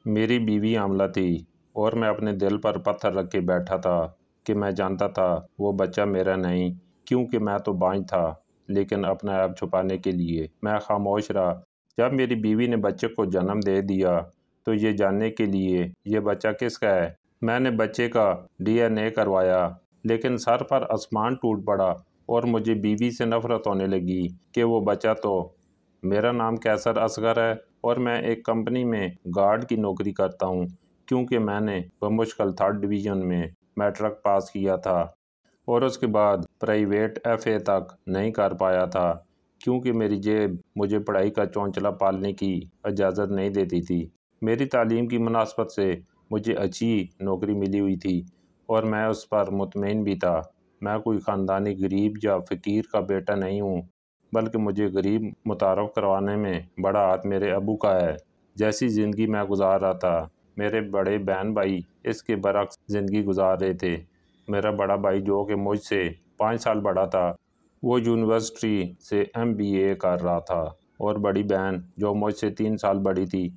میری بیوی حاملہ تھی اور میں اپنے دل پر پتھر رکھ کے بیٹھا تھا کہ میں جانتا تھا وہ بچہ میرا نہیں، کیونکہ میں تو بانجھ تھا، لیکن اپنا عیب چھپانے کے لیے میں خاموش رہا۔ جب میری بیوی نے بچے کو جنم دے دیا تو یہ جاننے کے لیے یہ بچہ کس کا ہے، میں نے بچے کا DNA کروایا، لیکن سر پر آسمان ٹوٹ پڑا اور مجھے بیوی سے نفرت ہونے لگی کہ وہ بچہ تو میرا نام قیصر اصغر ہے اور میں ایک کمپنی میں گارڈ کی نوکری کرتا ہوں، کیونکہ میں نے بمشکل 3rd ڈویژن میں میٹرک پاس کیا تھا اور اس کے بعد پرائیویٹ FA تک نہیں کر پایا تھا، کیونکہ میری جیب مجھے پڑھائی کا چونچلا پالنے کی اجازت نہیں دیتی تھی۔ میری تعلیم کی مناسبت سے مجھے اچھی نوکری ملی ہوئی تھی اور میں اس پر مطمئن بھی تھا۔ میں کوئی خاندانی غریب یا فقیر کا بیٹا نہیں ہوں، بلکہ مجھے غریب متعارف کروانے میں بڑا ہاتھ میرے ابو کا ہے۔ جیسی زندگی میں گزار رہا تھا، میرے بڑے بہن بھائی اس کے برعکس زندگی گزار رہے تھے۔ میرا بڑا بھائی جو کہ مجھ سے 5 سال بڑا تھا، وہ یونیورسٹی سے MBA کر رہا تھا اور بڑی بہن جو مجھ سے 3 سال بڑی تھی،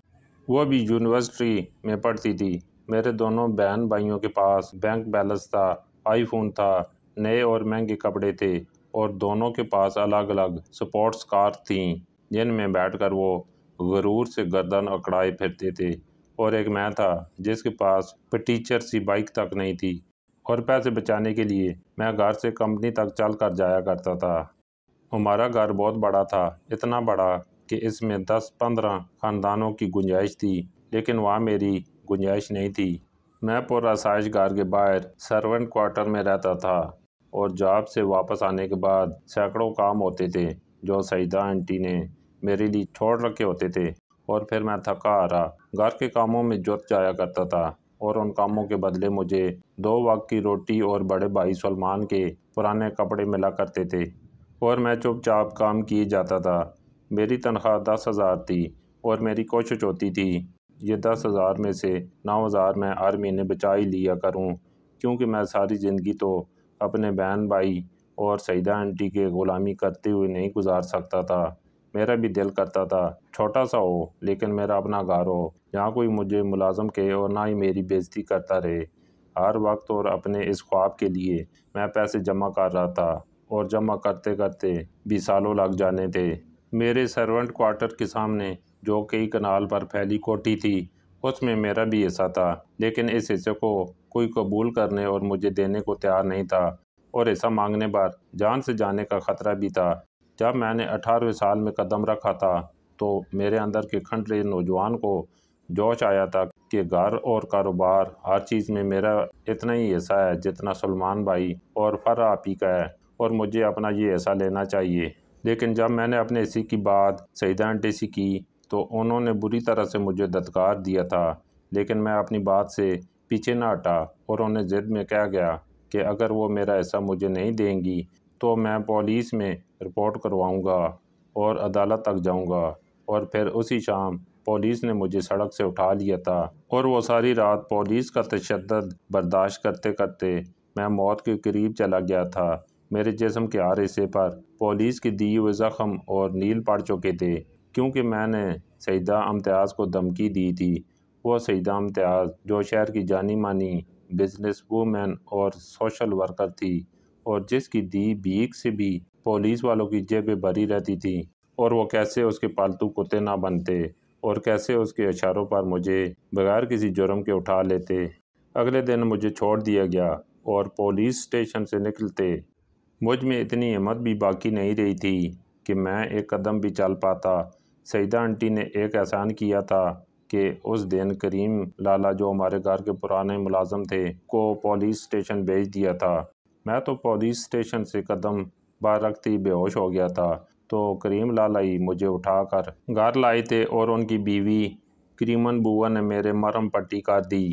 وہ بھی یونیورسٹی میں پڑھتی تھی۔ میرے دونوں بہن بھائیوں کے پاس بینک بیلنس تھا، آئی فون تھا، نئے اور مہنگے کپڑے تھے اور دونوں کے پاس الگ الگ سپورٹس کار تھیں جن میں بیٹھ کر وہ غرور سے گردن اکڑائے پھرتے تھے، اور ایک میں تھا جس کے پاس پٹیچر سی بائک تک نہیں تھی، اور پیسے بچانے کے لیے میں گھر سے کمپنی تک چل کر جایا کرتا تھا۔ ہمارا گھر بہت بڑا تھا، اتنا بڑا کہ اس میں 10-15 خاندانوں کی گنجائش تھی، لیکن وہاں میری گنجائش نہیں تھی۔ میں پرآسائش گھر کے باہر سرونٹ کوارٹر میں رہتا تھا اور جاب سے واپس آنے کے بعد سینکڑوں کام ہوتے تھے جو سعیدہ آنٹی نے میرے لیے چھوڑ رکھے ہوتے تھے، اور پھر میں تھکا ہارا گھر کے کاموں میں جت جایا کرتا تھا، اور ان کاموں کے بدلے مجھے 2 وقت کی روٹی اور بڑے بھائی سلمان کے پرانے کپڑے ملا کرتے تھے، اور میں چپ چاپ کام کیے جاتا تھا۔ میری تنخواہ 10,000 تھی اور میری کوشش ہوتی تھی یہ 10,000 میں سے 9,000 میں ہر مہینے بچا ہی لیا کروں، کیونکہ میں ساری زندگی تو اپنے بہن بھائی اور سعیدہ آنٹی کے غلامی کرتے ہوئے نہیں گزار سکتا تھا۔ میرا بھی دل کرتا تھا چھوٹا سا ہو لیکن میرا اپنا گھر ہو، جہاں کوئی مجھے ملازم کہے اور نہ ہی میری بےعزتی کرتا رہے۔ ہر وقت اور اپنے اس خواب کے لیے میں پیسے جمع کر رہا تھا، اور جمع کرتے کرتے بھی سالوں لگ جانے تھے۔ میرے سرونٹ کوارٹر کے سامنے جو کئی کنال پر پھیلی کوٹھی تھی، اس میں میرا بھی حصہ تھا، لیکن اس حصے کو کوئی قبول کرنے اور مجھے دینے کو تیار نہیں تھا، اور حصہ مانگنے پر جان سے جانے کا خطرہ بھی تھا۔ جب میں نے 18ویں سال میں قدم رکھا تھا تو میرے اندر کے کھنٹرے نوجوان کو جوش آیا تھا کہ گھر اور کاروبار ہر چیز میں میرا اتنا ہی حصہ ہے جتنا سلمان بھائی اور فرح آپی کا ہے، اور مجھے اپنا یہ حصہ لینا چاہیے۔ لیکن جب میں نے اپنے حصے کی بات سعیدہ آنٹی سے کی تو انہوں نے بری طرح سے مجھے دھتکار دیا تھا، لیکن میں اپنی بات سے پیچھے نہ ہٹا اور انہیں ضد میں کہہ گیا کہ اگر وہ میرا حصہ مجھے نہیں دیں گی تو میں پولیس میں رپورٹ کرواؤں گا اور عدالت تک جاؤں گا، اور پھر اسی شام پولیس نے مجھے سڑک سے اٹھا لیا تھا، اور وہ ساری رات پولیس کا تشدد برداشت کرتے کرتے میں موت کے قریب چلا گیا تھا۔ میرے جسم کے ہر حصے پر پولیس کے دیے ہوئے زخم اور نیل پڑ چکے تھے، کیونکہ میں نے سعیدہ امتیاز کو دھمکی دی تھی۔ وہ سعیدہ امتیاز جو شہر کی جانی مانی بزنس وومن اور سوشل ورکر تھی، اور جس کی دی بھیک سے بھی پولیس والوں کی جیبیں بھری رہتی تھیں، اور وہ کیسے اس کے پالتو کتے نہ بنتے اور کیسے اس کے اشاروں پر مجھے بغیر کسی جرم کے اٹھا لیتے۔ اگلے دن مجھے چھوڑ دیا گیا اور پولیس اسٹیشن سے نکلتے مجھ میں اتنی ہمت بھی باقی نہیں رہی تھی کہ میں ایک قدم بھی چل پاتا۔ سعیدہ آنٹی نے ایک احسان کیا تھا کہ اس دن کریم لالا جو ہمارے گھر کے پرانے ملازم تھے کو پولیس اسٹیشن بھیج دیا تھا۔ میں تو پولیس اسٹیشن سے قدم باہر رکھتے ہی بے ہوش ہو گیا تھا، تو کریم لالا ہی مجھے اٹھا کر گھر لائے تھے، اور ان کی بیوی کریمن بوا نے میرے مرہم پٹی کر دی۔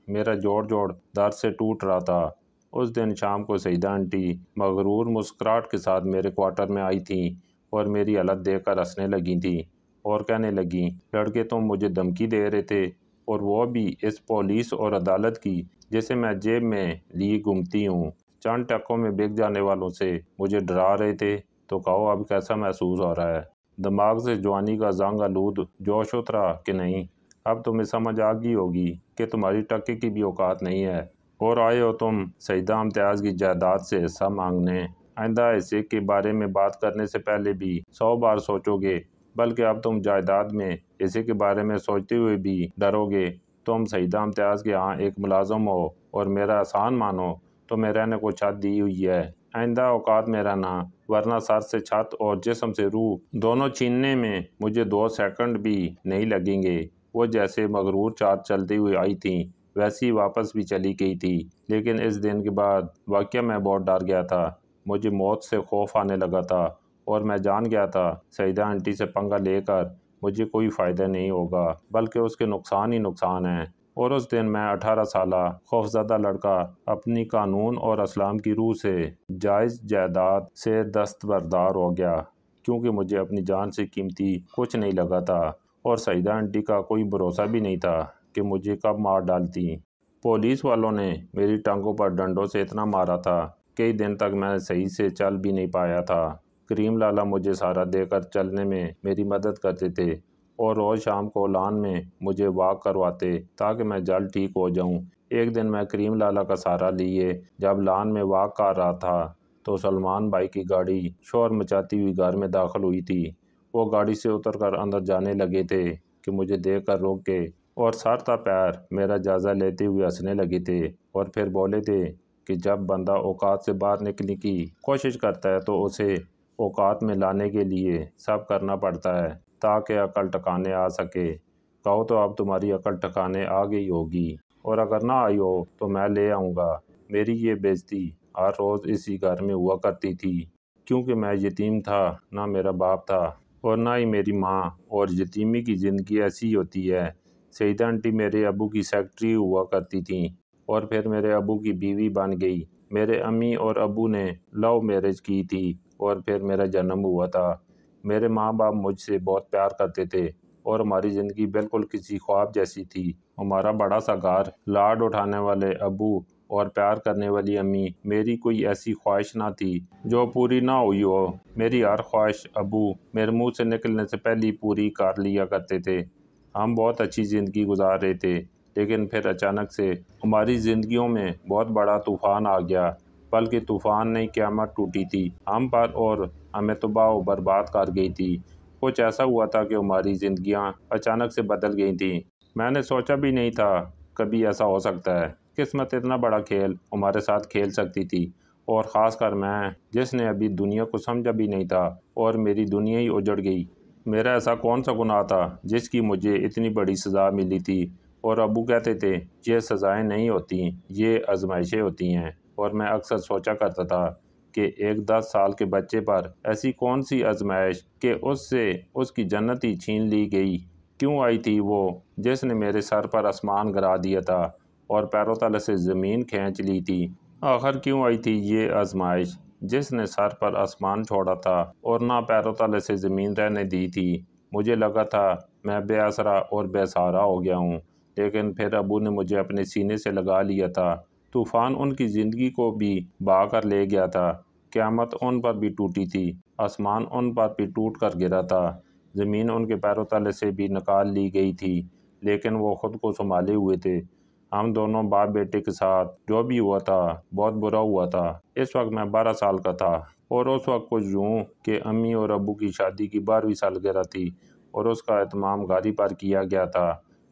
میرا جوڑ درد سے ٹوٹ رہا تھا۔ اس دن شام کو سعیدہ آنٹی مغرور مسکراہٹ کے ساتھ میرے کوارٹر میں آئی تھیں اور میری حالت دیکھ کر ہنسنے لگی تھیں اور کہنے لگیں، لڑکے تم مجھے دھمکی دے رہے تھے، اور وہ بھی اس پولیس اور عدالت کی جسے میں جیب میں لیے گھومتی ہوں۔ چند ٹکوں میں بک جانے والوں سے مجھے ڈرا رہے تھے، تو کہو اب کیسا محسوس ہو رہا ہے؟ دماغ سے جوانی کا زنگ آلود جوش اترا کہ نہیں؟ اب تمہیں سمجھ آ گئی ہوگی کہ تمہاری ٹکے کی بھی اوقات نہیں ہے، اور آئے ہو تم سیدہ امتیاز کی جائیداد سے حصہ مانگنے۔ آئندہ حصے کے بارے میں بات کرنے سے پہلے بھی 100 بار سوچو گے، بلکہ اب تم جائیداد میں حصے کے بارے میں سوچتے ہوئے بھی ڈرو گے۔ تم سیدہ امتیاز کے ہاں ایک ملازم ہو اور میرا احسان مانو، تمہیں رہنے کو چھت دی ہوئی ہے، آئندہ اوقات میں رہنا، ورنہ سر سے چھت اور جسم سے روح دونوں چھیننے میں مجھے 2 سیکنڈ بھی نہیں لگیں گے۔ وہ جیسے مغرور چال چلتی ہوئی آئی تھیں ویسی واپس بھی چلی گئی تھی، لیکن اس دن کے بعد واقعہ میں بہت ڈر گیا تھا۔ مجھے موت سے خوف آنے لگا تھا اور میں جان گیا تھا سیدہ آنٹی سے پنگا لے کر مجھے کوئی فائدہ نہیں ہوگا، بلکہ اس کے نقصان ہی نقصان ہیں۔ اور اس دن میں 18 سالہ خوفزدہ لڑکا اپنی قانون اور اسلام کی روح سے جائز جائیداد سے دستبردار ہو گیا، کیونکہ مجھے اپنی جان سے قیمتی کچھ نہیں لگا تھا، اور سیدہ آنٹی کا کوئی بھروسہ بھی نہیں تھا کہ مجھے کب مار ڈالتی۔ پولیس والوں نے میری ٹانگوں پر ڈنڈوں سے اتنا مارا تھا کئی دن تک میں صحیح سے چل بھی نہیں پایا تھا۔ کریم لالا مجھے سہارا دے کر چلنے میں میری مدد کرتے تھے، اور روز شام کو لان میں مجھے واک کرواتے تاکہ میں جلد ٹھیک ہو جاؤں۔ ایک دن میں کریم لالا کا سہارا لیے جب لان میں واک کر رہا تھا تو سلمان بھائی کی گاڑی شور مچاتی ہوئی گھر میں داخل ہوئی تھی۔ وہ گاڑی سے اتر کر اندر جانے لگے تھے کہ مجھے دیکھ کر روک کے اور سر تا پیر میرا جائزہ لیتے ہوئے ہنسنے لگے تھے، اور پھر بولے تھے کہ جب بندہ اوقات سے باہر نکلنے کی کوشش کرتا ہے تو اسے اوقات میں لانے کے لیے سب کرنا پڑتا ہے تاکہ عقل ٹھکانے آ سکے۔ کہو تو اب تمہاری عقل ٹھکانے آ گئی ہوگی، اور اگر نہ آئی ہو تو میں لے آؤں گا۔ میری یہ بے عزتی ہر روز اسی گھر میں ہوا کرتی تھی، کیونکہ میں یتیم تھا، نہ میرا باپ تھا اور نہ ہی میری ماں، اور یتیمی کی زندگی ایسی ہوتی ہے۔ سیدہ آنٹی میرے ابو کی سیکرٹری ہوا کرتی تھیں، اور پھر میرے ابو کی بیوی بن گئی۔ میرے امی اور ابو نے لو میرج کی تھی، اور پھر میرا جنم ہوا تھا۔ میرے ماں باپ مجھ سے بہت پیار کرتے تھے، اور ہماری زندگی بالکل کسی خواب جیسی تھی۔ ہمارا بڑا سا گھر، لاڈ اٹھانے والے ابو اور پیار کرنے والی امی۔ میری کوئی ایسی خواہش نہ تھی جو پوری نہ ہوئی ہو۔ میری ہر خواہش ابو میرے منہ سے نکلنے سے پہلے پوری کر لیا کرتے تھے۔ ہم بہت اچھی زندگی گزار رہے تھے، لیکن پھر اچانک سے ہماری زندگیوں میں بہت بڑا طوفان آ گیا، بلکہ طوفان نہیں، قیامت ٹوٹی تھی ہم پر اور ہمیں تباہ و برباد کر گئی تھی۔ کچھ ایسا ہوا تھا کہ ہماری زندگیاں اچانک سے بدل گئی تھیں۔ میں نے سوچا بھی نہیں تھا کبھی ایسا ہو سکتا ہے۔ قسمت اتنا بڑا کھیل ہمارے ساتھ کھیل سکتی تھی، اور خاص کر میں جس نے ابھی دنیا کو سمجھا بھی نہیں تھا، اور میری دنیا ہی اجڑ گئی۔ میرا ایسا کون سا گناہ تھا جس کی مجھے اتنی بڑی سزا ملی تھی؟ اور ابو کہتے تھے یہ سزائیں نہیں ہوتی، یہ آزمائشیں ہوتی ہیں، اور میں اکثر سوچا کرتا تھا کہ ایک 10 سال کے بچے پر ایسی کون سی آزمائش کہ اس سے اس کی جنت ہی چھین لی گئی؟ کیوں آئی تھی وہ جس نے میرے سر پر آسمان گرا دیا تھا اور پیروں تلے سے زمین کھینچ لی تھی؟ آخر کیوں آئی تھی یہ آزمائش جس نے سر پر آسمان چھوڑا تھا اور نہ پیروں تلے سے زمین رہنے دی تھی؟ مجھے لگا تھا میں بے آسرا اور بے سہارا ہو گیا ہوں، لیکن پھر ابو نے مجھے اپنے سینے سے لگا لیا تھا۔ طوفان ان کی زندگی کو بھی بہا کر لے گیا تھا، قیامت ان پر بھی ٹوٹی تھی، آسمان ان پر بھی ٹوٹ کر گرا تھا، زمین ان کے پیروں تلے سے بھی نکال لی گئی تھی، لیکن وہ خود کو سنبھالے ہوئے تھے۔ ہم دونوں باپ بیٹے کے ساتھ جو بھی ہوا تھا بہت برا ہوا تھا۔ اس وقت میں 12 سال کا تھا، اور اس وقت کچھ یوں کہ امی اور ابو کی شادی کی 12ویں سالگرہ تھی، اور اس کا اہتمام گھر ہی پر کیا گیا تھا۔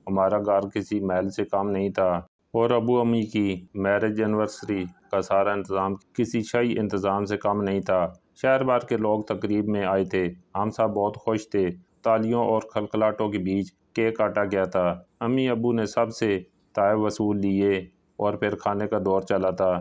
ہمارا گھر کسی محل سے کم نہیں تھا، اور ابو امی کی میرج اینیورسری کا سارا انتظام کسی شاہی انتظام سے کم نہیں تھا۔ شہر بھر کے لوگ تقریب میں آئے تھے، ہم سب بہت خوش تھے۔ تالیوں اور کھلکھلاٹوں کے بیچ کیک کاٹا گیا تھا۔ امی ابو نے سب سے تحائف وصول لیے، اور پھر کھانے کا دور چلا تھا۔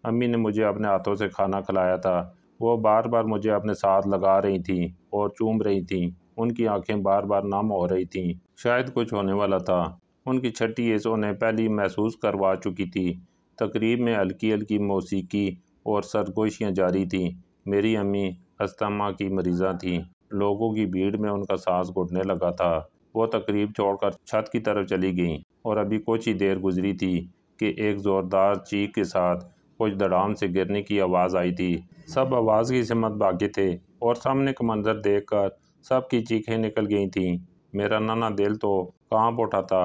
امی نے مجھے اپنے ہاتھوں سے کھانا کھلایا تھا۔ وہ بار بار مجھے اپنے ساتھ لگا رہی تھیں اور چوم رہی تھیں، ان کی آنکھیں بار بار نم ہو رہی تھیں، شاید کچھ ہونے والا تھا۔ ان کی چھٹی ایز انہیں پہلے محسوس کروا چکی تھی۔ تقریب میں ہلکی ہلکی موسیقی اور سرگوشیاں جاری تھیں۔ میری امی استھما کی مریضہ تھیں، لوگوں کی بھیڑ میں ان کا سانس گھٹنے لگا تھا۔ وہ تقریب چھوڑ کر چھت کی طرف چلی گئیں، اور ابھی کچھ ہی دیر گزری تھی کہ ایک زوردار چیخ کے ساتھ کچھ دڑام سے گرنے کی آواز آئی تھی۔ سب آواز کی سمت بھاگے تھے، اور سامنے کا منظر دیکھ کر سب کی چیخیں نکل گئی تھیں۔ میرا ننھا دل تو کانپ اٹھا تھا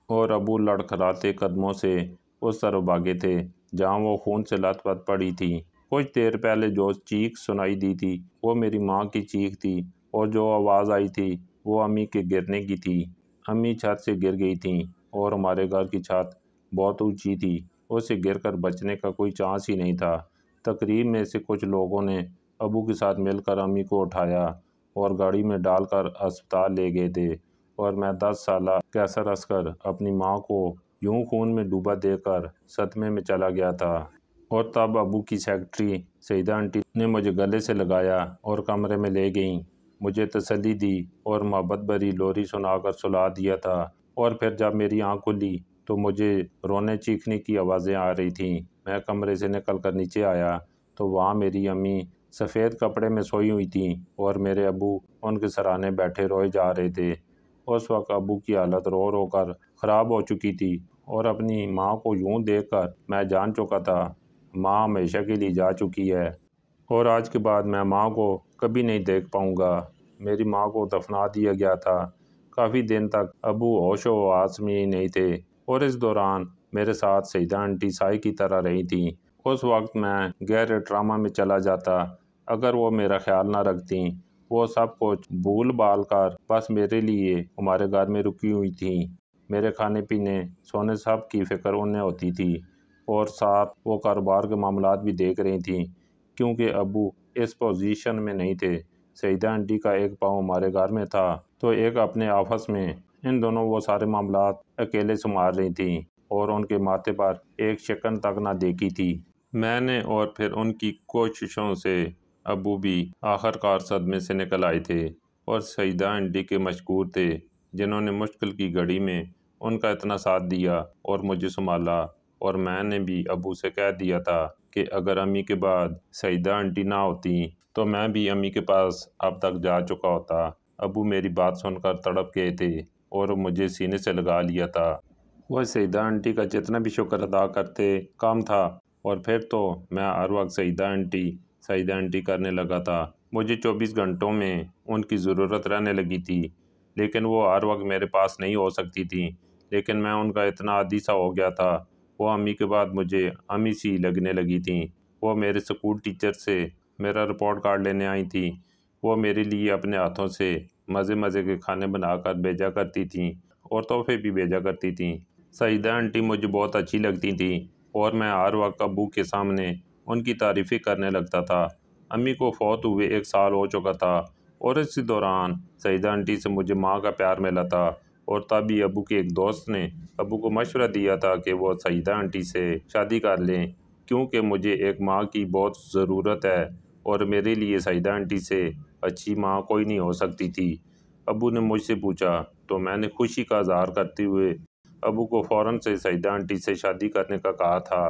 اور ابو لڑکھڑاتے قدموں سے اس طرف بھاگے تھے جہاں وہ خون سے لت پت پڑی تھی۔ کچھ دیر پہلے جو چیخ سنائی دی تھی وہ میری ماں کی چیخ تھی، اور جو آواز آئی تھی وہ امی کے گرنے کی تھی۔ امی چھت سے گر گئی تھیں اور ہمارے گھر کی چھت بہت اونچی تھی، اس سے گر کر بچنے کا کوئی چانس ہی نہیں تھا۔ تقریب میں سے کچھ لوگوں نے ابو کے ساتھ مل کر امی کو اٹھایا اور گاڑی میں ڈال کر اسپتال لے گئے تھے، اور میں 10 سالہ قیصر اصغر اپنی ماں کو یوں خون میں ڈوبا دیکھ کر صدمے میں چلا گیا تھا۔ اور تب ابو کی سیکرٹری سعیدہ آنٹی نے مجھے گلے سے لگایا اور کمرے میں لے گئیں، مجھے تسلی دی اور محبت بھری لوری سنا کر سلا دیا تھا۔ اور پھر جب میری آنکھ کھلی تو مجھے رونے چیخنے کی آوازیں آ رہی تھیں۔ میں کمرے سے نکل کر نیچے آیا تو وہاں میری امی سفید کپڑے میں سوئی ہوئی تھیں اور میرے ابو ان کے سرانے بیٹھے روئے جا رہے تھے۔ اس وقت ابو کی حالت رو رو کر خراب ہو چکی تھی، اور اپنی ماں کو یوں دیکھ کر میں جان چکا تھا ماں ہمیشہ کے لیے جا چکی ہے، اور آج کے بعد میں ماں کو کبھی نہیں دیکھ پاؤں گا۔ میری ماں کو دفنا دیا گیا تھا۔ کافی دن تک ابو ہوش و حواس میں ہی نہیں تھے، اور اس دوران میرے ساتھ سعیدہ آنٹی سائے کی طرح رہی تھیں۔ اس وقت میں گہرے ٹراما میں چلا جاتا اگر وہ میرا خیال نہ رکھتیں۔ وہ سب کچھ بھول بھال کر بس میرے لیے ہمارے گھر میں رکی ہوئی تھیں۔ میرے کھانے پینے سونے سب کی فکر انہیں ہوتی تھی، اور ساتھ وہ کاروبار کے معاملات بھی دیکھ رہی تھیں، کیونکہ ابو اس پوزیشن میں نہیں تھے۔ سعیدہ آنٹی کا ایک پاؤں ہمارے گھر میں تھا تو ایک اپنے آفس میں۔ ان دونوں وہ سارے معاملات اکیلے سنبھال رہی تھیں، اور ان کے ماتھے پر ایک شکن تک نہ دیکھی تھی۔ میں نے اور پھر ان کی کوششوں سے ابو بھی آخر کار صدمے سے نکل آئے تھے، اور سعیدہ آنٹی کے مشکور تھے جنہوں نے مشکل کی گھڑی میں ان کا اتنا ساتھ دیا اور مجھے سنبھالا۔ اور میں نے بھی ابو سے کہہ دیا تھا کہ اگر امی کے بعد سعیدہ آنٹی نہ ہوتی تو میں بھی امی کے پاس اب تک جا چکا ہوتا۔ ابو میری بات سن کر تڑپ گئے تھے اور مجھے سینے سے لگا لیا تھا۔ وہ سعیدہ آنٹی کا جتنا بھی شکر ادا کرتے کم تھا، اور پھر تو میں ہر وقت سعیدہ آنٹی کرنے لگا تھا۔ مجھے 24 گھنٹوں میں ان کی ضرورت رہنے لگی تھی، لیکن وہ ہر وقت میرے پاس نہیں ہو سکتی تھیں۔ لیکن میں ان کا اتنا عادی سا ہو گیا تھا۔ وہ امی کے بعد مجھے امی سی لگنے لگی تھیں۔ وہ میرے اسکول ٹیچر سے میرا رپورٹ کارڈ لینے آئی تھیں۔ وہ میرے لیے اپنے ہاتھوں سے مزے کے کھانے بنا کر بھیجا کرتی تھیں، اور تحفے بھی بھیجا کرتی تھیں۔ سعیدہ آنٹی مجھے بہت اچھی لگتی تھیں، اور میں ہر وقت ابو کے سامنے ان کی تعریفیں کرنے لگتا تھا۔ امی کو فوت ہوئے 1 سال ہو چکا تھا، اور اسی دوران سعیدہ آنٹی سے مجھے ماں کا پیار ملا تھا، اور تبھی ابو کے ایک دوست نے ابو کو مشورہ دیا تھا کہ وہ سعیدہ آنٹی سے شادی کر لیں، کیونکہ مجھے ایک ماں کی بہت ضرورت ہے، اور میرے لیے سعیدہ آنٹی سے اچھی ماں کوئی نہیں ہو سکتی تھی۔ ابو نے مجھ سے پوچھا تو میں نے خوشی کا اظہار کرتے ہوئے ابو کو فوراً سے سعیدہ آنٹی سے شادی کرنے کا کہا تھا۔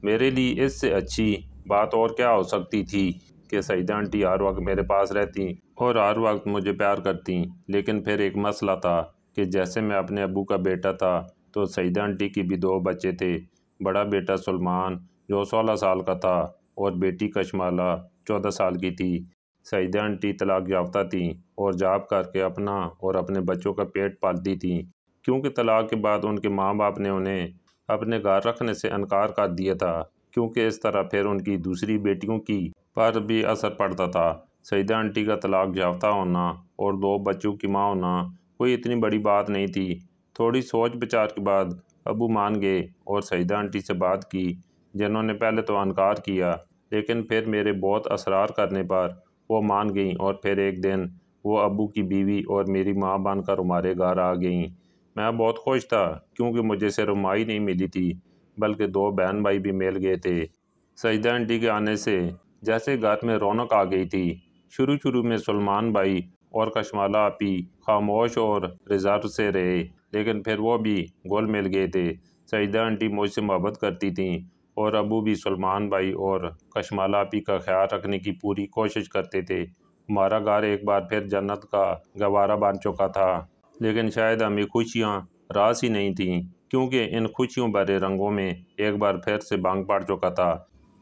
میرے لیے اس سے اچھی بات اور کیا ہو سکتی تھی کہ سعیدہ آنٹی ہر وقت میرے پاس رہتی اور ہر وقت مجھے پیار کرتی۔ لیکن پھر ایک مسئلہ تھا کہ جیسے میں اپنے ابو کا بیٹا تھا تو سعیدہ آنٹی کی بھی 2 بچے تھے۔ بڑا بیٹا سلمان جو 16 سال کا تھا، اور بیٹی کشمالہ 14 سال کی تھی۔ سعیدہ آنٹی طلاق یافتہ تھیں اور جاب کر کے اپنا اور اپنے بچوں کا پیٹ پالتی تھیں، کیونکہ طلاق کے بعد ان کے ماں باپ نے انہیں اپنے گھر رکھنے سے انکار کر دیا تھا، کیونکہ اس طرح پھر ان کی دوسری بیٹیوں کی پر بھی اثر پڑتا تھا۔ سعیدہ آنٹی کا طلاق یافتہ ہونا اور 2 بچوں کی ماں ہونا کوئی اتنی بڑی بات نہیں تھی۔ تھوڑی سوچ بچار کے بعد ابو مان گئے اور سعیدہ آنٹی سے بات کی، جنہوں نے پہلے تو انکار کیا، لیکن پھر میرے بہت اصرار کرنے پر وہ مان گئیں، اور پھر ایک دن وہ ابو کی بیوی اور میری ماں بن کر ہمارے گھر آ گئیں۔ میں بہت خوش تھا، کیونکہ مجھے صرف ماں ہی نہیں ملی تھی بلکہ 2 بہن بھائی بھی مل گئے تھے۔ سعیدہ آنٹی کے آنے سے جیسے گھر میں رونق آ گئی تھی۔ شروع میں سلمان بھائی اور کشمالہ آپی خاموش اور ریزرو سے رہے، لیکن پھر وہ بھی گھل مل گئے تھے۔ سعیدہ آنٹی مجھ سے محبت کرتی تھیں، اور ابو بھی سلمان بھائی اور کشمالہ آپی کا خیال رکھنے کی پوری کوشش کرتے تھے۔ ہمارا گھر ایک بار پھر جنت کا گہوارہ بن چکا تھا، لیکن شاید ہمیں خوشیاں راس ہی نہیں تھیں، کیونکہ ان خوشیوں بھرے رنگوں میں ایک بار پھر سے بھنگ پڑ چکا تھا۔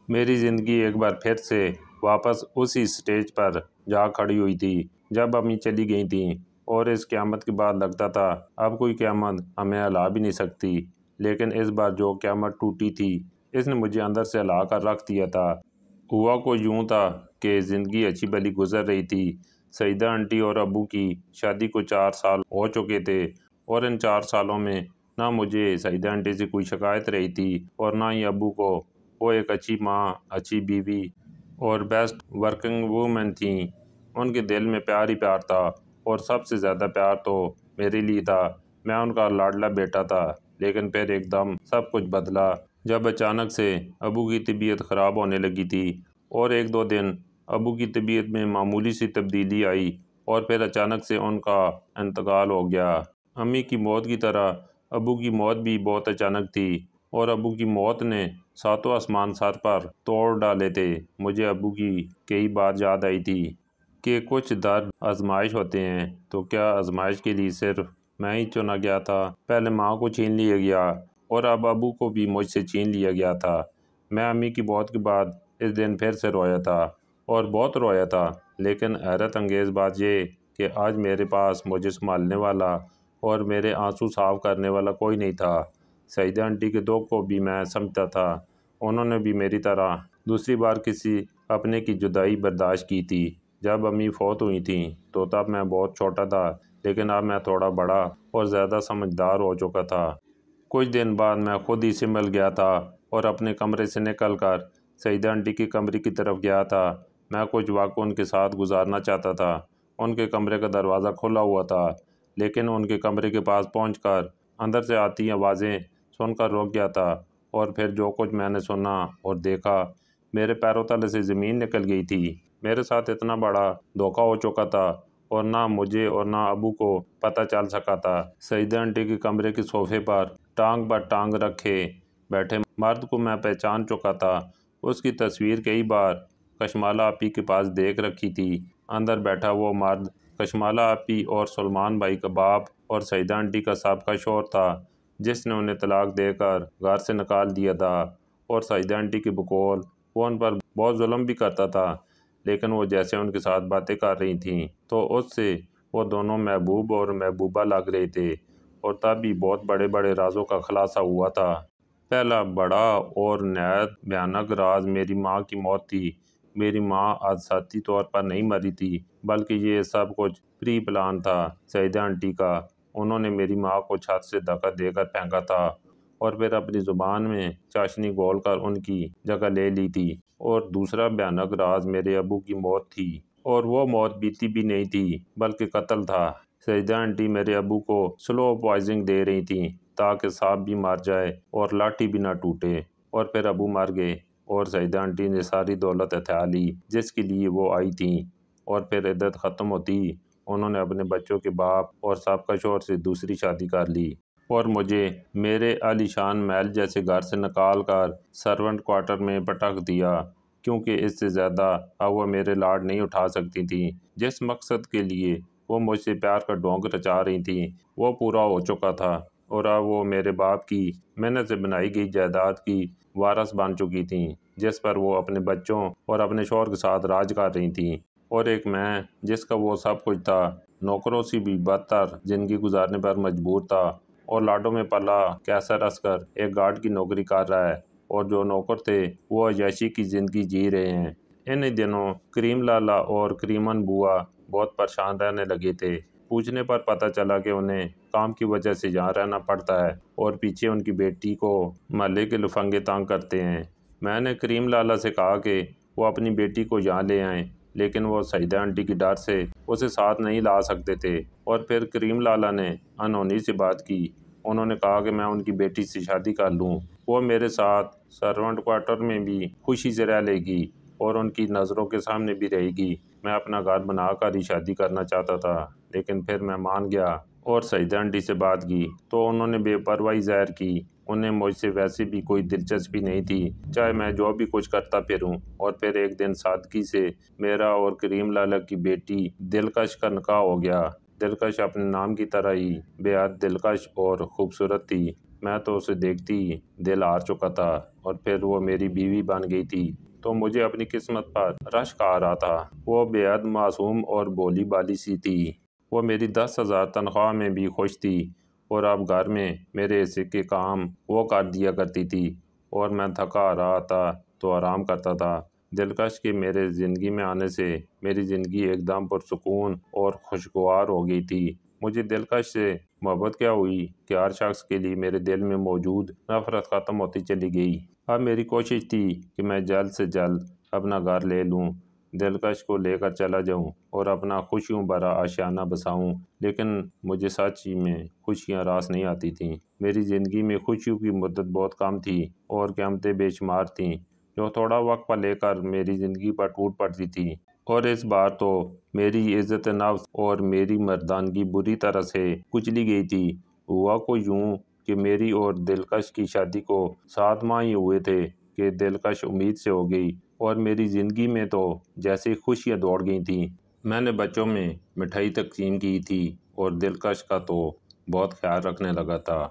میری زندگی ایک بار پھر سے واپس اسی سٹیج پر جا کھڑی ہوئی تھی جب امی چلی گئی تھیں، اور اس قیامت کے بعد لگتا تھا اب کوئی قیامت ہمیں ہلا بھی نہیں سکتی، لیکن اس بار جو قیامت ٹوٹی تھی اس نے مجھے اندر سے ہلا کر رکھ دیا تھا۔ ہوا کو یوں تھا کہ زندگی اچھی بھلی گزر رہی تھی۔ سعیدہ آنٹی اور ابو کی شادی کو 4 سال ہو چکے تھے، اور ان 4 سالوں میں نہ مجھے سعیدہ آنٹی سے کوئی شکایت رہی تھی اور نہ ہی ابو کو۔ وہ ایک اچھی ماں، اچھی بیوی اور بیسٹ ورکنگ وومن تھیں۔ ان کے دل میں پیار ہی پیار تھا، اور سب سے زیادہ پیار تو میرے لیے تھا۔ میں ان کا لاڈلا بیٹا تھا۔ لیکن پھر ایک دم سب کچھ بدلا جب اچانک سے ابو کی طبیعت خراب ہونے لگی تھی، اور 1-2 دن ابو کی طبیعت میں معمولی سی تبدیلی آئی اور پھر اچانک سے ان کا انتقال ہو گیا۔ امی کی موت کی طرح ابو کی موت بھی بہت اچانک تھی، اور ابو کی موت نے 7 آسمان سر پر توڑ ڈالے تھے۔ مجھے ابو کی کئی بات یاد آئی تھی کہ کچھ درد آزمائش ہوتے ہیں، تو کیا آزمائش کے لیے صرف میں ہی چنا گیا تھا؟ پہلے ماں کو چھین لیا گیا اور اب ابو کو بھی مجھ سے چھین لیا گیا تھا۔ میں امی کی موت کے بعد اس دن پھر سے رویا تھا، اور بہت رویا تھا، لیکن حیرت انگیز بات یہ کہ آج میرے پاس مجھے سنبھالنے والا اور میرے آنسو صاف کرنے والا کوئی نہیں تھا۔ سعیدہ آنٹی کے دکھ کو بھی میں سمجھتا تھا۔ انہوں نے بھی میری طرح دوسری بار کسی اپنے کی جدائی برداشت کی تھی۔ جب امی فوت ہوئی تھیں تو تب میں بہت چھوٹا تھا، لیکن اب میں تھوڑا بڑا اور زیادہ سمجھدار ہو چکا تھا۔ کچھ دن بعد میں خود ہی سنبھل گیا تھا اور اپنے کمرے سے نکل کر سعیدہ آنٹی کے کمرے کی طرف گیا تھا۔ میں کچھ وقت ان کے ساتھ گزارنا چاہتا تھا۔ ان کے کمرے کا دروازہ کھلا ہوا تھا، لیکن ان کے کمرے کے پاس پہنچ کر اندر سے آتی آوازیں سن کر رک گیا تھا، اور پھر جو کچھ میں نے سنا اور دیکھا، میرے پیروں تلے سے زمین نکل گئی تھی۔ میرے ساتھ اتنا بڑا دھوکہ ہو چکا تھا، اور نہ مجھے اور نہ ابو کو پتہ چل سکا تھا۔ سعیدہ آنٹی کے کمرے کے صوفے پر ٹانگ پر ٹانگ رکھے بیٹھے مرد کو میں پہچان چکا تھا۔ اس کی تصویر کئی بار کشمالہ آپی کے پاس دیکھ رکھی تھی۔ اندر بیٹھا وہ مرد کشمالہ آپی اور سلمان بھائی کا باپ اور سعیدہ آنٹی کا سابقہ شوہر تھا، جس نے انہیں طلاق دے کر گھر سے نکال دیا تھا۔ اور سعیدہ آنٹی کے بقول وہ ان پر بہت ظلم بھی کرتا تھا، لیکن وہ جیسے ان کے ساتھ باتیں کر رہی تھیں تو اس سے وہ دونوں محبوب اور محبوبہ لگ رہے تھے، اور تب بھی بہت بڑے بڑے رازوں کا خلاصہ ہوا تھا۔ پہلا بڑا اور نہایت بھیانک راز میری ماں کی موت تھی۔ میری ماں حادثاتی طور پر نہیں مری تھی، بلکہ یہ سب کچھ پری پلان تھا سعیدہ آنٹی کا۔ انہوں نے میری ماں کو چھت سے دھکا دے کر پھینکا تھا، اور پھر اپنی زبان میں چاشنی گھول کر ان کی جگہ لے لی تھی۔ اور دوسرا بھیانک راز میرے ابو کی موت تھی، اور وہ موت بیتی بھی نہیں تھی بلکہ قتل تھا۔ سعیدہ آنٹی میرے ابو کو سلو پوائزنگ دے رہی تھیں تاکہ سانپ بھی مر جائے اور لاٹھی بھی نہ ٹوٹے، اور پھر ابو مر گئے اور سعیدہ آنٹی نے ساری دولت ہتھیا لی جس کے لیے وہ آئی تھیں، اور پھر عدت ختم ہوتی انہوں نے اپنے بچوں کے باپ اور سابقہ شوہر سے دوسری شادی کر لی، اور مجھے میرے عالی شان محل جیسے گھر سے نکال کر سرونٹ کوارٹر میں پٹک دیا، کیونکہ اس سے زیادہ اب وہ میرے لاڈ نہیں اٹھا سکتی تھیں۔ جس مقصد کے لیے وہ مجھ سے پیار کا ڈھونگ رچا رہی تھیں وہ پورا ہو چکا تھا، اور اب وہ میرے باپ کی محنت سے بنائی گئی جائیداد کی وارث بن چکی تھیں، جس پر وہ اپنے بچوں اور اپنے شوہر کے ساتھ راج کر رہی تھیں۔ اور ایک میں جس کا وہ سب کچھ تھا، نوکروں سے بھی بدتر زندگی گزارنے پر مجبور تھا، اور لاڈوں میں پلا قیصر عسکر ایک گارڈ کی نوکری کر رہا ہے، اور جو نوکر تھے وہ عیاشی کی زندگی جی رہے ہیں۔ انہی دنوں کریم لالا اور کریمن بوا بہت پریشان رہنے لگے تھے۔ پوچھنے پر پتہ چلا کہ انہیں کام کی وجہ سے یہاں رہنا پڑتا ہے، اور پیچھے ان کی بیٹی کو محلے کے لفنگے تنگ کرتے ہیں۔ میں نے کریم لالا سے کہا کہ وہ اپنی بیٹی کو یہاں لے آئیں، لیکن وہ سعیدہ آنٹی کی ڈر سے اسے ساتھ نہیں لا سکتے تھے، اور پھر کریم لالا نے انہونی سے بات کی۔ انہوں نے کہا کہ میں ان کی بیٹی سے شادی کر لوں، وہ میرے ساتھ سرونٹ کوارٹر میں بھی خوشی سے رہ لے گی اور ان کی نظروں کے سامنے بھی رہے گی۔ میں اپنا گھر بنا کر ہی شادی کرنا چاہتا تھا، لیکن پھر میں مان گیا اور سعیدہ آنٹی سے بات کی تو انہوں نے بے پرواہی ظاہر کی۔ انہیں مجھ سے ویسے بھی کوئی دلچسپی نہیں تھی، چاہے میں جو بھی کچھ کرتا پھروں۔ اور پھر ایک دن سادگی سے میرا اور کریم لالا کی بیٹی دلکش کا نکاح ہو گیا۔ دلکش اپنے نام کی طرح ہی بے حد دلکش اور خوبصورت تھی۔ میں تو اسے دیکھتی ہی دل ہار چکا تھا، اور پھر وہ میری بیوی بن گئی تھی تو مجھے اپنی قسمت پر رشک آ رہا تھا۔ وہ بے حد معصوم اور بھولی بالی سی تھی۔ وہ میری 10,000 تنخواہ میں بھی خوش تھی اور اب گھر میں میرے حصے کے کام وہ کر دیا کرتی تھی اور میں تھکا آ رہا تھا تو آرام کرتا تھا۔ دلکش کے میرے زندگی میں آنے سے میری زندگی ایک دم پرسکون اور خوشگوار ہو گئی تھی۔ مجھے دلکش سے محبت کیا ہوئی کہ ہر شخص کے لیے میرے دل میں موجود نفرت ختم ہوتی چلی گئی۔ اب میری کوشش تھی کہ میں جلد سے جلد اپنا گھر لے لوں، دلکش کو لے کر چلا جاؤں اور اپنا خوشیوں بھرا آشیانہ بساؤں، لیکن مجھے سچ میں خوشیاں راس نہیں آتی تھیں۔ میری زندگی میں خوشیوں کی مدت بہت کم تھی اور قیامتیں بے شمار تھیں جو تھوڑا وقت لے کر میری زندگی پر ٹوٹ پڑتی تھی، اور اس بار تو میری عزت نفس اور میری مردانگی بری طرح سے کچلی گئی تھی۔ ہوا کو یوں کہ میری اور دلکش کی شادی کو 7 ماہ ہی ہوئے تھے کہ دلکش امید سے ہو گئی اور میری زندگی میں تو جیسے خوشیاں دوڑ گئی تھیں۔ میں نے بچوں میں مٹھائی تقسیم کی تھی اور دلکش کا تو بہت خیال رکھنے لگا تھا،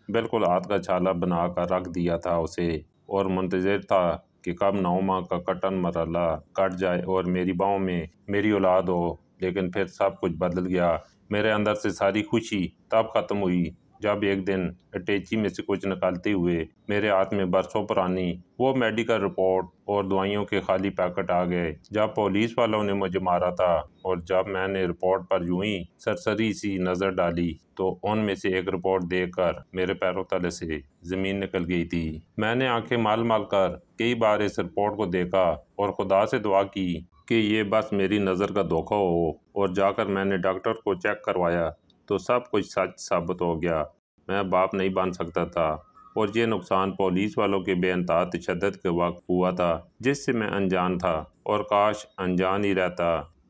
بالکل ہاتھ کا چھالا بنا کر رکھ دیا تھا اسے، اور منتظر تھا کہ کب 9 ماہ کا کٹن مرحلہ کٹ جائے اور میری باہوں میں میری اولاد ہو۔ لیکن پھر سب کچھ بدل گیا۔ میرے اندر سے ساری خوشی تب ختم ہوئی جب ایک دن اٹیچی میں سے کچھ نکالتے ہوئے میرے ہاتھ میں برسوں پرانی وہ میڈیکل رپورٹ اور دوائیوں کے خالی پیکٹ آ گئے۔ جب پولیس والوں نے مجھے مارا تھا اور جب میں نے رپورٹ پر یوں ہی سرسری سی نظر ڈالی تو ان میں سے ایک رپورٹ دیکھ کر میرے پیروں تلے سے زمین نکل گئی تھی۔ میں نے آنکھیں مال مال کر کئی بار اس رپورٹ کو دیکھا اور خدا سے دعا کی کہ یہ بس میری نظر کا دھوکہ ہو، اور جا کر میں نے ڈاکٹر کو چیک کروایا تو سب کچھ سچ ثابت ہو گیا۔ میں باپ نہیں بن سکتا تھا اور یہ نقصان پولیس والوں کے بے انتہا تشدد کے وقت ہوا تھا جس سے میں انجان تھا، اور کاش انجان ہی رہتا،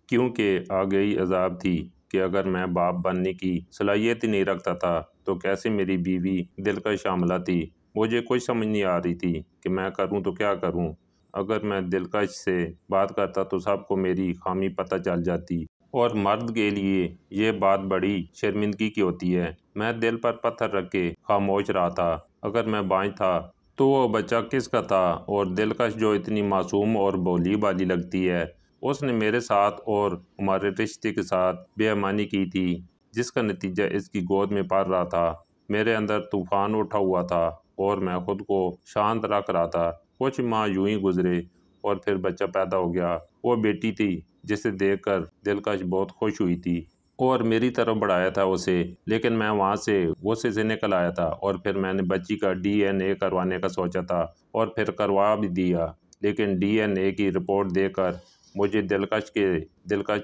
کیونکہ آگئی عذاب تھی کہ اگر میں باپ بننے کی صلاحیت ہی نہیں رکھتا تھا تو کیسے میری بیوی دلکش حاملہ تھی۔ مجھے کچھ سمجھ نہیں آ رہی تھی کہ میں کروں تو کیا کروں۔ اگر میں دلکش سے بات کرتا تو سب کو میری خامی پتہ چل جاتی، اور مرد کے لیے یہ بات بڑی شرمندگی کی ہوتی ہے۔ میں دل پر پتھر رکھ کے خاموش رہا تھا۔ اگر میں بانجھ تھا تو وہ بچہ کس کا تھا؟ اور دلکش جو اتنی معصوم اور بھولی بھالی لگتی ہے، اس نے میرے ساتھ اور ہمارے رشتے کے ساتھ بے ایمانی کی تھی جس کا نتیجہ اس کی گود میں پڑ رہا تھا۔ میرے اندر طوفان اٹھا ہوا تھا اور میں خود کو شانت رکھ رہا تھا۔ کچھ ماہ یوں ہی گزرے اور پھر بچہ پیدا ہو گیا۔ وہ بیٹی تھی جسے دیکھ کر دلکش بہت خوش ہوئی تھی اور میری طرف بڑھایا تھا اسے، لیکن میں وہاں سے غصے سے نکل آیا تھا، اور پھر میں نے بچی کا DNA کروانے کا سوچا تھا اور پھر کروا بھی دیا، لیکن DNA کی رپورٹ دیکھ کر مجھے دلکش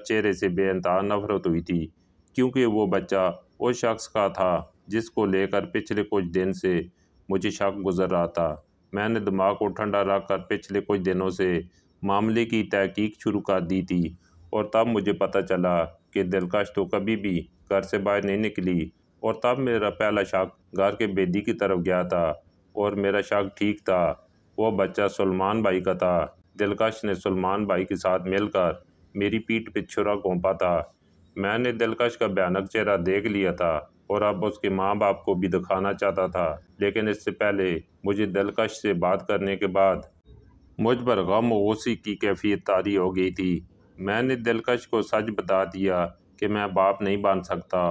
چہرے سے بے انتہا نفرت ہوئی تھی، کیونکہ وہ بچہ اس شخص کا تھا جس کو لے کر پچھلے کچھ دن سے مجھے شک گزر رہا تھا۔ میں نے دماغ کو ٹھنڈا رکھ کر پچھلے کچھ دنوں سے معاملے کی تحقیق شروع کر دی تھی، اور تب مجھے پتہ چلا کہ دلکش تو کبھی بھی گھر سے باہر نہیں نکلی، اور تب میرا پہلا شک گھر کے بیدی کی طرف گیا تھا، اور میرا شک ٹھیک تھا۔ وہ بچہ سلمان بھائی کا تھا۔ دلکش نے سلمان بھائی کے ساتھ مل کر میری پیٹھ پہ چھرا گھونپا تھا۔ میں نے دلکش کا بھیانک چہرہ دیکھ لیا تھا اور اب اس کے ماں باپ کو بھی دکھانا چاہتا تھا، لیکن اس سے پہلے مجھے دلکش سے بات کرنے کے بعد مجھ پر غم و غصے کی کیفیت طاری ہو گئی تھی۔ میں نے دلکش کو سچ بتا دیا کہ میں باپ نہیں بن سکتا،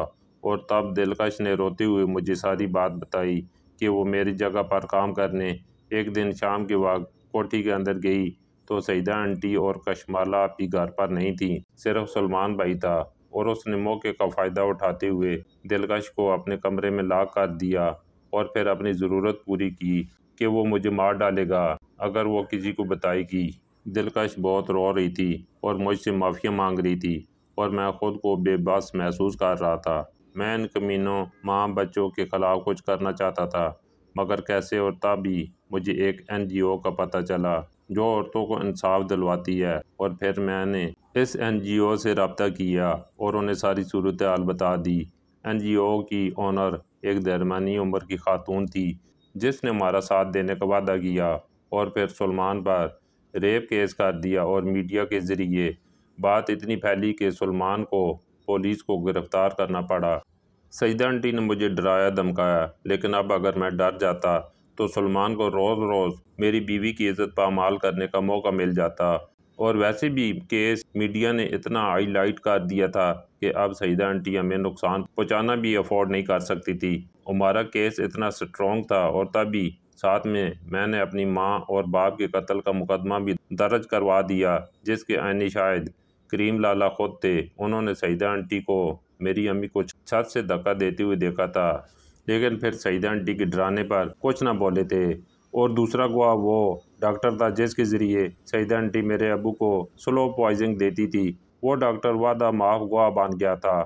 اور تب دلکش نے روتے ہوئے مجھے ساری بات بتائی کہ وہ میری جگہ پر کام کرنے ایک دن شام کے وقت کوٹھی کے اندر گئی تو سعیدہ آنٹی اور کشمالہ آپی گھر پر نہیں تھیں، صرف سلمان بھائی تھا، اور اس نے موقع کا فائدہ اٹھاتے ہوئے دلکش کو اپنے کمرے میں لاک کر دیا اور پھر اپنی ضرورت پوری کی کہ وہ مجھے مار ڈالے گا اگر وہ کسی کو بتائے گی۔ دلکش بہت رو رہی تھی اور مجھ سے معافی مانگ رہی تھی، اور میں خود کو بے بس محسوس کر رہا تھا۔ میں ان کمینوں ماں بچوں کے خلاف کچھ کرنا چاہتا تھا، مگر کیسے؟ اور تب ہی مجھے ایک NGO کا پتہ چلا جو عورتوں کو انصاف دلواتی ہے، اور پھر میں نے اس NGO سے رابطہ کیا اور انہیں ساری صورتحال بتا دی۔ NGO کی اونر ایک درمیانی عمر کی خاتون تھی جس نے ہمارا ساتھ دینے کا وعدہ کیا، اور پھر سلمان پر ریپ کیس کر دیا، اور میڈیا کے ذریعے بات اتنی پھیلی کہ سلمان کو پولیس کو گرفتار کرنا پڑا۔ سعیدہ آنٹی نے مجھے ڈرایا دھمکایا، لیکن اب اگر میں ڈر جاتا تو سلمان کو روز روز میری بیوی کی عزت پامال کرنے کا موقع مل جاتا، اور ویسے بھی کیس میڈیا نے اتنا ہائی لائٹ کر دیا تھا کہ اب سعیدہ آنٹی ہمیں نقصان پہنچانا بھی افورڈ نہیں کر سکتی تھی۔ ہمارا کیس اتنا سٹرونگ تھا، اور تبھی ساتھ میں نے اپنی ماں اور باپ کے قتل کا مقدمہ بھی درج کروا دیا، جس کے عینی شاہد کریم لالا خود تھے۔ انہوں نے سعیدہ آنٹی کو میری امی کو چھت سے دھکا دیتے ہوئے دیکھا تھا، لیکن پھر سعیدہ آنٹی کے ڈرانے پر کچھ نہ بولے تھے۔ اور دوسرا گواہ وہ ڈاکٹر تھا جس کے ذریعے سعیدہ آنٹی میرے ابو کو سلو پوائزنگ دیتی تھی۔ وہ ڈاکٹر وعدہ معاف گواہ بن گیا تھا،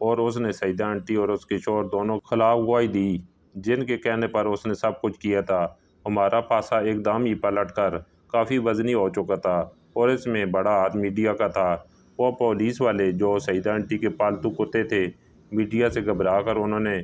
اور اس نے سعیدہ آنٹی اور اس کے شوہر دونوں خلاف گواہی دی، جن کے کہنے پر اس نے سب کچھ کیا تھا۔ ہمارا پاسا ایک دم ہی پلٹ کر کافی وزنی ہو چکا تھا، اور اس میں بڑا ہاتھ میڈیا کا تھا۔ وہ پولیس والے جو سعیدہ آنٹی کے پالتو کتے تھے، میڈیا سے گھبرا کر انہوں نے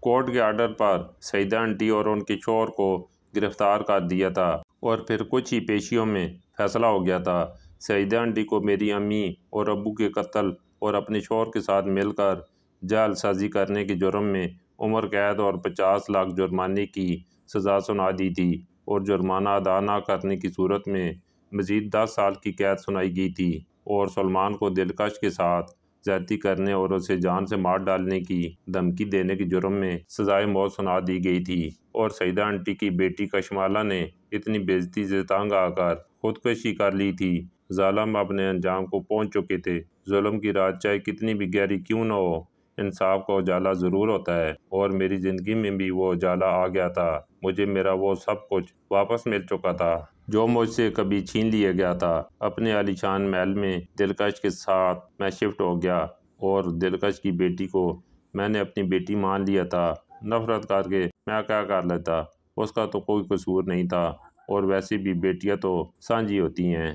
کورٹ کے آرڈر پر سعیدہ آنٹی اور ان کے شوہر کو گرفتار کر دیا تھا، اور پھر کچھ ہی پیشیوں میں فیصلہ ہو گیا تھا۔ سعیدہ آنٹی کو میری امی اور ابو کے قتل اور اپنے شوہر کے ساتھ مل کر جعل سازی کرنے کے جرم میں عمر قید اور 50 لاکھ جرمانے کی سزا سنا دی تھی، اور جرمانہ ادا نہ کرنے کی صورت میں مزید 10 سال کی قید سنائی گئی تھی، اور سلمان کو دلکش کے ساتھ زیادتی کرنے اور اسے جان سے مار ڈالنے کی دھمکی دینے کے جرم میں سزائے موت سنا دی گئی تھی۔ اور سعیدہ آنٹی کی بیٹی کشمالہ نے اتنی بے عزتی سے تنگ آ کر خودکشی کر لی تھی۔ ظالم اپنے انجام کو پہنچ چکے تھے۔ ظلم کی رات چاہے کتنی بھی گہری کیوں نہ ہو، انصاف کا اجالا ضرور ہوتا ہے، اور میری زندگی میں بھی وہ اجالا آ گیا تھا۔ مجھے میرا وہ سب کچھ واپس مل چکا تھا جو مجھ سے کبھی چھین لیا گیا تھا۔ اپنے عالی شان محل میں دلکش کے ساتھ میں شفٹ ہو گیا، اور دلکش کی بیٹی کو میں نے اپنی بیٹی مان لیا تھا۔ نفرت کر کے میں کیا کر لیتا، اس کا تو کوئی قصور نہیں تھا، اور ویسے بھی بیٹیاں تو سانجھی ہوتی ہیں۔